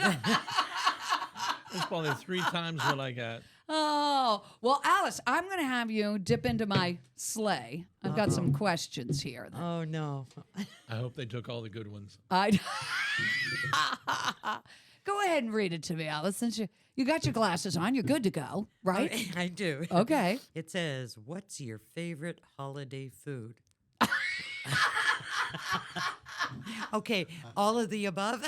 It's probably 3 times what I got. Oh, well, Alice, I'm going to have you dip into my sleigh. I've got some questions here. Oh, no. I hope they took all the good ones. I Go ahead and read it to me, Alice. Since you got your glasses on, you're good to go, right? I do. Okay. It says, "What's your favorite holiday food?" Okay, all of the above.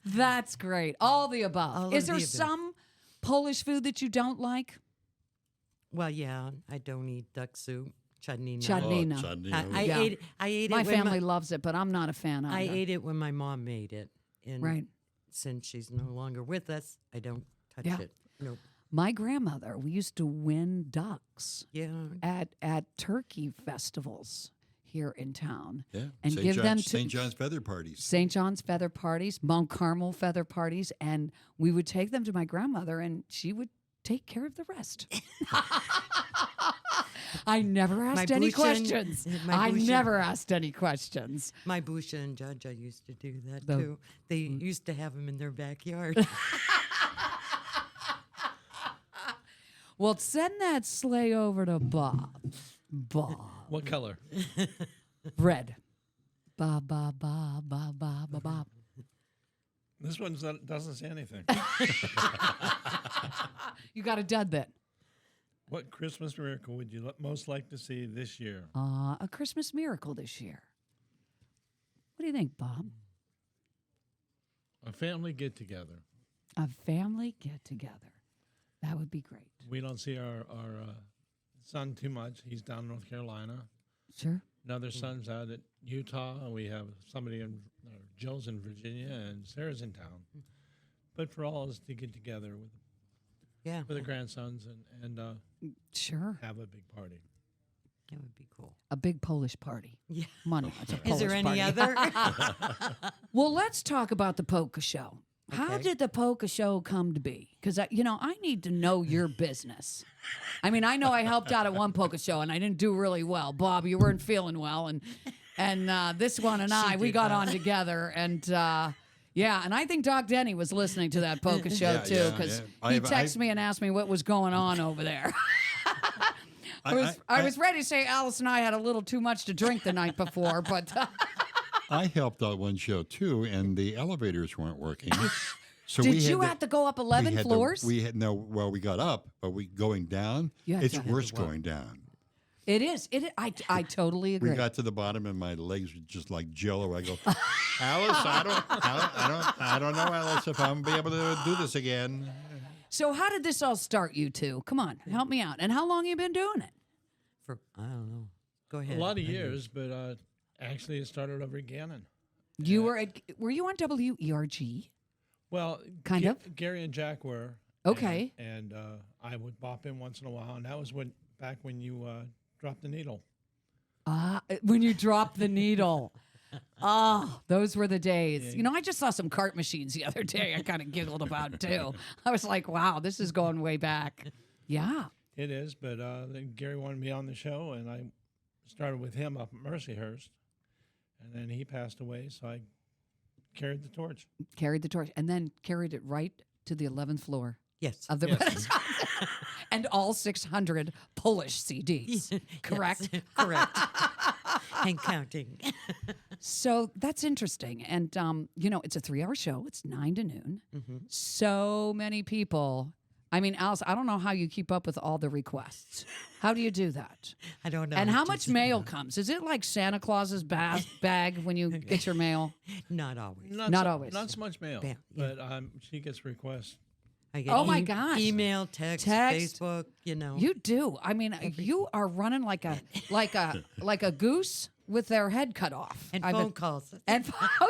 That's great. All the above. All Is of there the above. some Polish food that you don't like? Well, yeah, I don't eat duck soup. Chutney. Chutney. Oh, no. chutney, I Yeah. ate it. My when family loves it, but I'm not a fan I either. ate it when my mom made it, and Right. since she's no longer with us, I don't touch Yeah. it. No. My grandmother, we used to win ducks Yeah. at turkey festivals here in town. Yeah, And St. give John's, them to St. John's feather parties. St. John's feather parties, Mount Carmel feather parties, and we would take them to my grandmother, and she would take care of the rest. I never asked any Bushin- questions. my I Bushin- never asked any questions. My Busha and Jaja used to do that The- too. They used to have them in their backyard. Well, send that sleigh over to Bob. Bob. What color? Red. Bob, Bob, Bob, Bob, Bob, Bob, Bob. This one doesn't say anything. You got a dud bit. What Christmas miracle would you most like to see this year? A Christmas miracle this year. What do you think, Bob? A family get together. A family get together. That would be great. We don't see our son too much. He's down in North Carolina. Sure. Another son's out at Utah, and we have somebody in Joe's in Virginia, and Sarah's in town. But for all of us to get together with Yeah, the grandsons and Sure. have a big party. that would be cool. A big Polish party. Yeah. Come on, it's a Is there Polish any party. other? Well, let's talk about the polka show. How Okay. did the polka show come to be? Because, I need to know your business. I mean, I know I helped out at one polka show and I didn't do really well. Bob, you weren't feeling well. And this one and we got on together. And, and I think Doc Denny was listening to that polka show, too, because he texted me and asked me what was going on over there. I was ready to say Alice and I had a little too much to drink the night before, but... I helped out one show too, and the elevators weren't working. So Did you have to go up 11 floors? We got up, but going down, it's worse going down. It is. I totally agree. We got to the bottom, and my legs were just like jello. I go, Alice, I don't know, Alice, if I'm gonna be able to do this again. So how did this all start, you two? Come on, help me out. And how long you been doing it? For I don't know. Go ahead. A lot of years, but actually it started over at Gannon. You were you on WERG? Well, Kind of? Gary and Jack were. Okay. And I would bop in once in a while, and that was back when you dropped the needle. When you dropped the needle. Oh, those were the days. Yeah. I just saw some cart machines the other day I kind of giggled about too. I was like, wow, this is going way back. Yeah. It is, but then Gary wanted me on the show, and I started with him up at Mercyhurst, and then he passed away, so I carried the torch. Carried the torch and then carried it right to the 11th floor Yes. of the Renaissance. And all 600 Polish CDs, correct? Yes, correct. And counting. So that's interesting. And, it's a 3-hour show. It's 9 to noon. Mm-hmm. So many people. I mean, Alice, I don't know how you keep up with all the requests. How do you do that? I don't know. And how much mail comes? Is it like Santa Claus's bag when you get your mail? Not always. Not always. Not so much mail, Yeah. but she gets requests. I get Oh, my gosh. Email, text, Text. Facebook, You do. I mean, you are running like a goose with their head cut off. and I've phone been- calls. And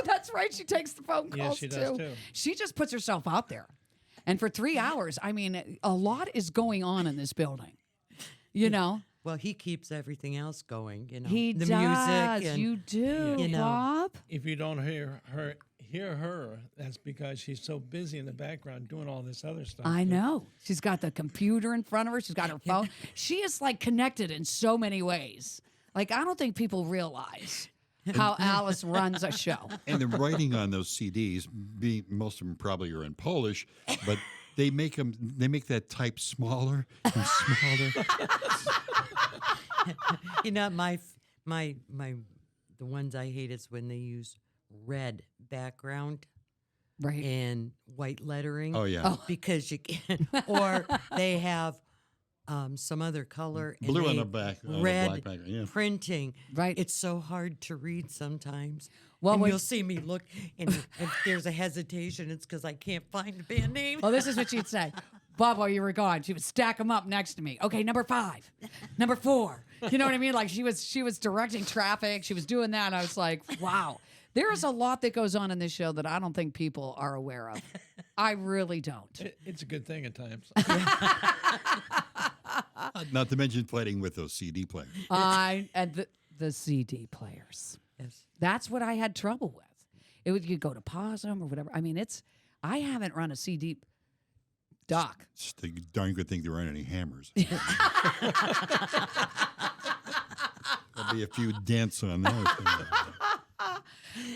that's right. She takes the phone calls Yes, she does too. She just puts herself out there. And for 3 hours, I mean, a lot is going on in this building. Well, he keeps everything else going. He the does. music. And, You do, you know. Bob. If you don't hear her, that's because she's so busy in the background doing all this other stuff. I know. She's got the computer in front of her. She's got her phone. She is like connected in so many ways. Like, I don't think people realize how Alice runs a show. And the writing on those CDs, most of them probably are in Polish, but they make that type smaller and smaller. the ones I hate is when they use red background Right. and white lettering. Oh, yeah. Because you can, or they have some other color. And Blue on they the back, on the red black background, yeah. printing. Right. It's so hard to read sometimes. Well, and when- you'll see me look, and if there's a hesitation, it's because I can't find the band name. Well, this is what she'd say. Bob, while you were gone, she would stack them up next to me. Okay, number 5, number 4. You know what I mean? Like she was directing traffic. She was doing that. And I was like, wow. There is a lot that goes on in this show that I don't think people are aware of. I really don't. It's a good thing at times. Not to mention playing with those CD players. And the CD players. Yes. That's what I had trouble with. It would you go to pause them or whatever. I mean, I haven't run a CD. Doc. It's the darn good thing there aren't any hammers. There'll be a few dents on those.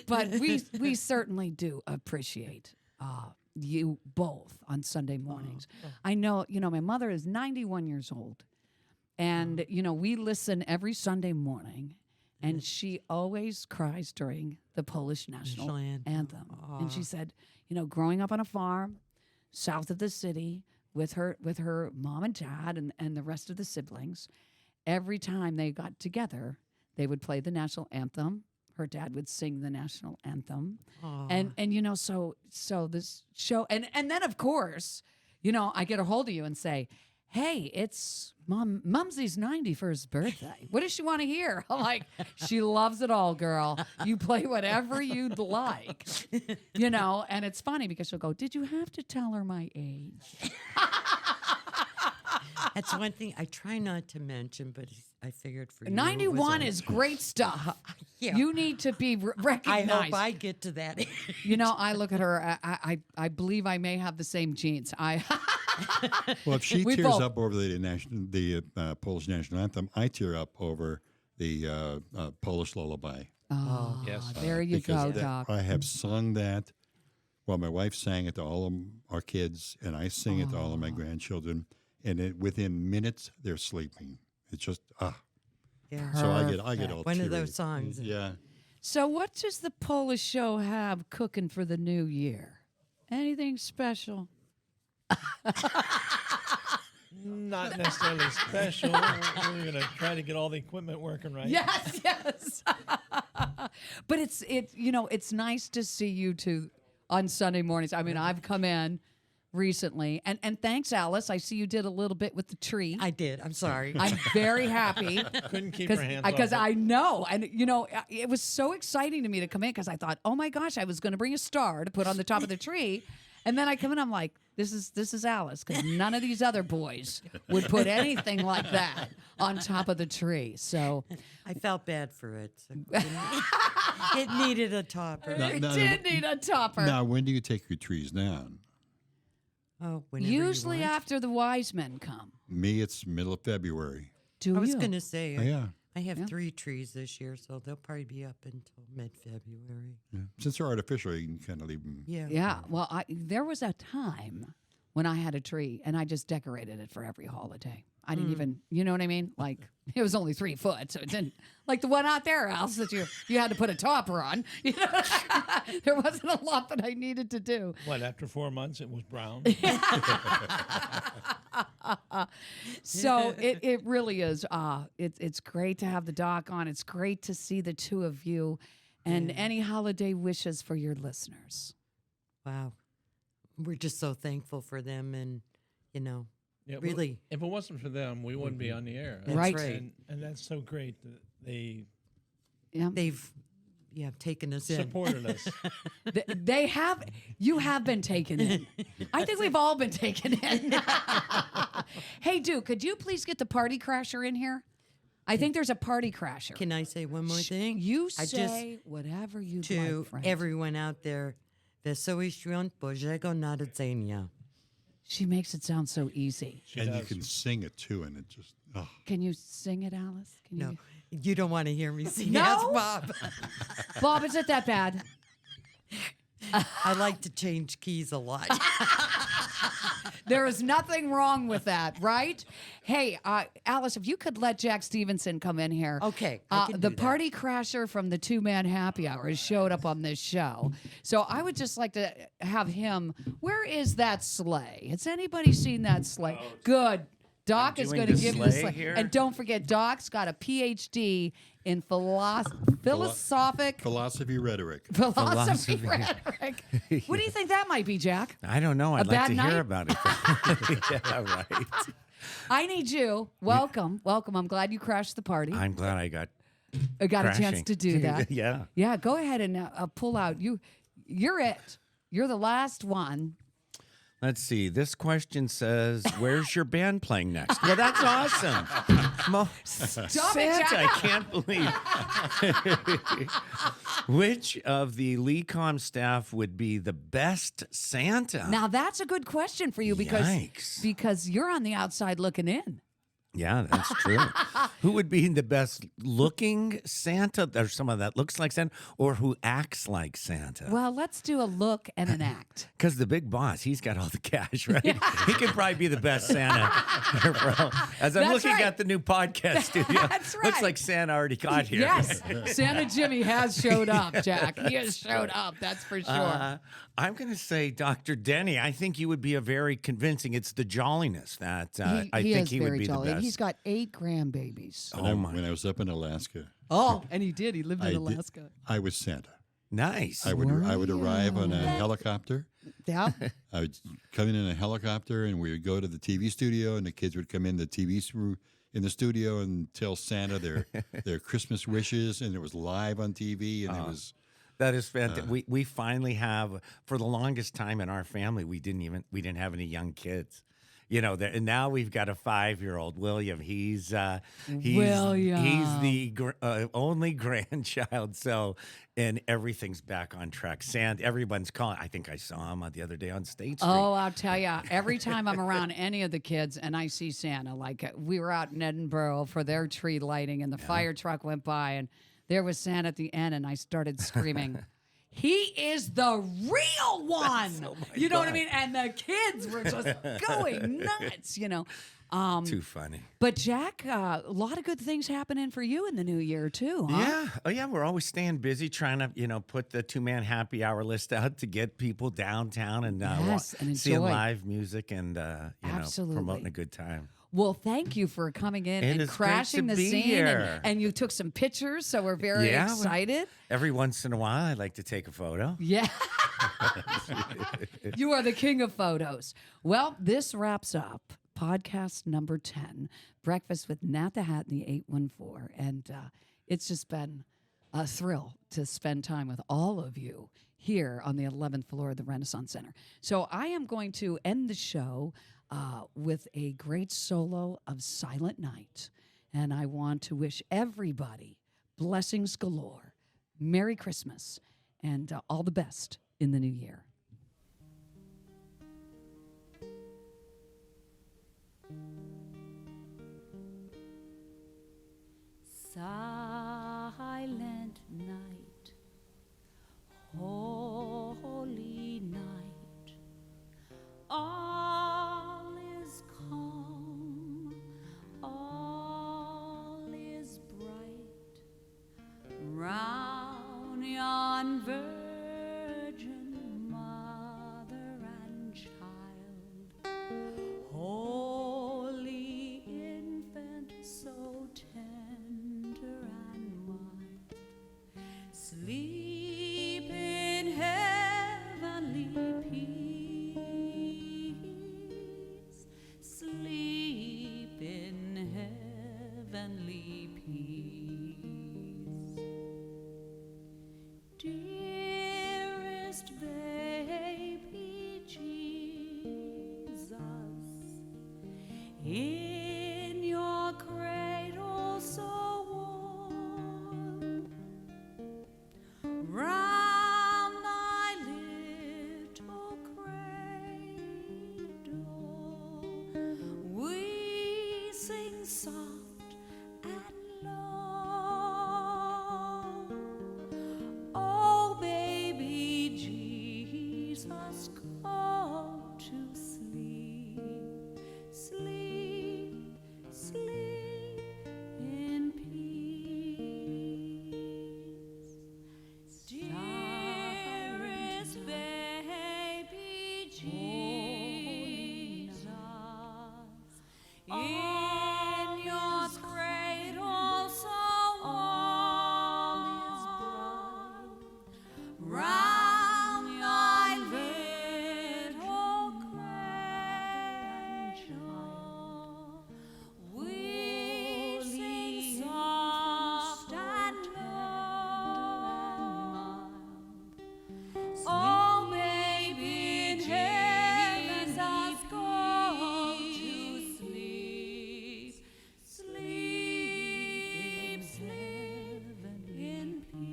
But we certainly do appreciate you both on Sunday mornings. I know, my mother is 91 years old, and, we listen every Sunday morning, and she always cries during the Polish national anthem. And she said, growing up on a farm south of the city with her mom and dad and the rest of the siblings, every time they got together, they would play the national anthem. Her dad would sing the national anthem. And so this show, and then of course, I get a hold of you and say, hey, it's Mumsy's 91st birthday. What does she want to hear? I'm like, she loves it all, girl. You play whatever you'd like, and it's funny because she'll go, did you have to tell her my age? That's one thing I try not to mention, but I figured for you. it was 91 a- is great stuff. Yeah. You need to be I recognized. hope I get to that age. You know, I look at her. I believe I may have the same genes. Well, if she We tears both- up over the Polish national anthem, I tear up over the Polish lullaby. Oh, Yes. there you Because go, that- Doc. I have sung that. Well, my wife sang it to all of our kids, and I sing it to all of my grandchildren. And within minutes, they're sleeping. It's just Yeah. So I get all One of teary. those songs. Yeah. So, what does the Polish show have cooking for the new year? Anything special? Not necessarily special. We're going to try to get all the equipment working right. Yes, yes. But it's nice to see you two on Sunday mornings. I mean, I've come in recently, and thanks, Alice. I see you did a little bit with the tree. I did. I'm sorry. I'm very happy Couldn't keep her hands off because it. I know, and it was so exciting to me to come in because I thought, oh my gosh, I was going to bring a star to put on the top of the tree, and then I come in, I'm like, this is Alice, because none of these other boys would put anything like that on top of the tree. So I felt bad for it. So it needed a topper. it did need a topper. Now, when do you take your trees down? Oh, whenever you Usually want. after the wise men come. Me, it's middle of February. Do I was you? going to say, Oh, yeah. I have 3 trees this year, so they'll probably be up until mid-February. Yeah. Since they're artificial, you can kind of leave them. Yeah. Yeah. Well, there was a time when I had a tree and I just decorated it for every holiday. I didn't even, you know what I mean? Like it was only 3 foot, so it didn't like the one out there, Alice, that you had to put a topper on. You know, there wasn't a lot that I needed to do. What, after 4 months, it was brown? So it really is. It's great to have the doc on. It's great to see the two of you. And any holiday wishes for your listeners? Wow. We're just so thankful for them and, Yeah, well, really. if it wasn't for them, we wouldn't be on the air. That's Right. right. And that's so great that they Yeah. They've taken us in. supported us. They have. You have been taken in. I think we've all been taken in. Hey, Duke, could you please get the party crasher in here? I think there's a party crasher. Can I say one more thing? You I say whatever you to like, friend. everyone out there, Wesoły Świąt Bożego Narodzenia. She makes it sound so easy. She And you does. can sing it too, and it just, Can you sing it, Alice? Can No, you? you don't want to hear me sing. No? Ask Bob. Bob, is it that bad? I like to change keys a lot. There is nothing wrong with that, right? Hey, Alice, if you could let Jack Stevenson come in here. Okay, I can the do that. party crasher from the Two-Man Happy Hour has showed up on this show. So I would just like to have him. Where is that sleigh? Has anybody seen that sleigh? Good. Doc is doing going to the give you the sleigh sleigh. here? And don't forget, Doc's got a PhD in philosophic philosophy rhetoric. philosophy rhetoric. What do you think that might be, Jack? I don't know. I'd A like bad to night? hear about it. Yeah, right. I need you. Welcome. Welcome. I'm glad you crashed the party. I'm glad I got I got a chance crashing. to do that. Yeah. Yeah, go ahead and pull out. You're it. You're the last one. Let's see. This question says, "Where's your band playing next?" Well, that's awesome. Stop Santa, it, Jack. I can't believe. Which of the LECOM staff would be the best Santa? Now that's a good question for you Yikes. because you're on the outside looking in. Yeah, that's true. Who would be the best looking Santa? There's someone that looks like Santa, or who acts like Santa? Well, let's do a look and an act. Because the big boss, he's got all the cash, right? He could probably be the best Santa. As I'm That's looking right. at the new podcast studio, That's looks right. like Santa already got here. Yes, Santa Jimmy has showed up, Jack. He has showed up. That's for sure. I'm going to say Dr. Denny. I think you would be a very convincing. It's the jolliness that I he think is he would very be jolly. the And best. he's got 8 grandbabies. When I was up in Alaska, Oh, and he did. He lived in I did- Alaska. I was Santa. Nice. I would arrive on a helicopter. Yeah. I would come in a helicopter, and we would go to the TV studio, and the kids would come in the in the studio and tell Santa their Christmas wishes, and it was live on TV, and it was. That is fantastic. We finally have, for the longest time in our family, we didn't have any young kids. And now we've got a 5-year-old, William. He's the only grandchild. So, and everything's back on track. Everyone's calling. I think I saw him the other day on State Street. Oh, I'll tell you, every time I'm around any of the kids and I see Santa, like we were out in Edinburgh for their tree lighting and the fire truck went by and there was Santa at the end and I started screaming, he is the real one. You know what I mean? And the kids were just going nuts, Too funny. But Jack, a lot of good things happening for you in the new year too, huh? Yeah. Oh, yeah. We're always staying busy trying to, put the 2-man happy hour list out to get people downtown and, and seeing enjoy. live music and, Absolutely. promoting a good time. Well, thank you for coming in It and is crashing great the to be scene. here. And you took some pictures, so we're very excited. Every once in a while, I like to take a photo. Yeah. You are the king of photos. Well, this wraps up podcast number 10, Breakfast with Nat the Hat in the 814. And it's just been a thrill to spend time with all of you here on the 11th floor of the Renaissance Center. So I am going to end the show with a great solo of Silent Night. And I want to wish everybody blessings galore, Merry Christmas, and all the best in the new year. Silent night, holy night, all is calm, all is bright, round yon virgin mother and child, holy infant so tender and mild, sleep in heavenly peace, sleep in heavenly peace. Dearest baby Jesus, in your cradle so warm, round thy little cradle we sing soft and low. Oh, baby Jesus, go to sleep, sleep, sleep in peace. Dearest baby Jesus, in your cradle so warm, round thy little cradle we sing soft and low. Oh, baby, in heaven's go to sleep, sleep, sleep in peace.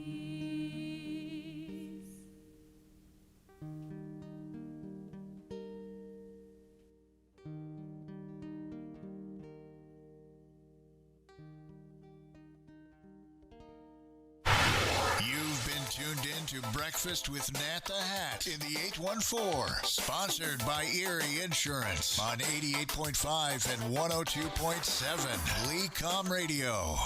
You've been tuned in to Breakfast with Nat the Hat in the 814, sponsored by Erie Insurance on 88.5 and 102.7 LECOM Radio.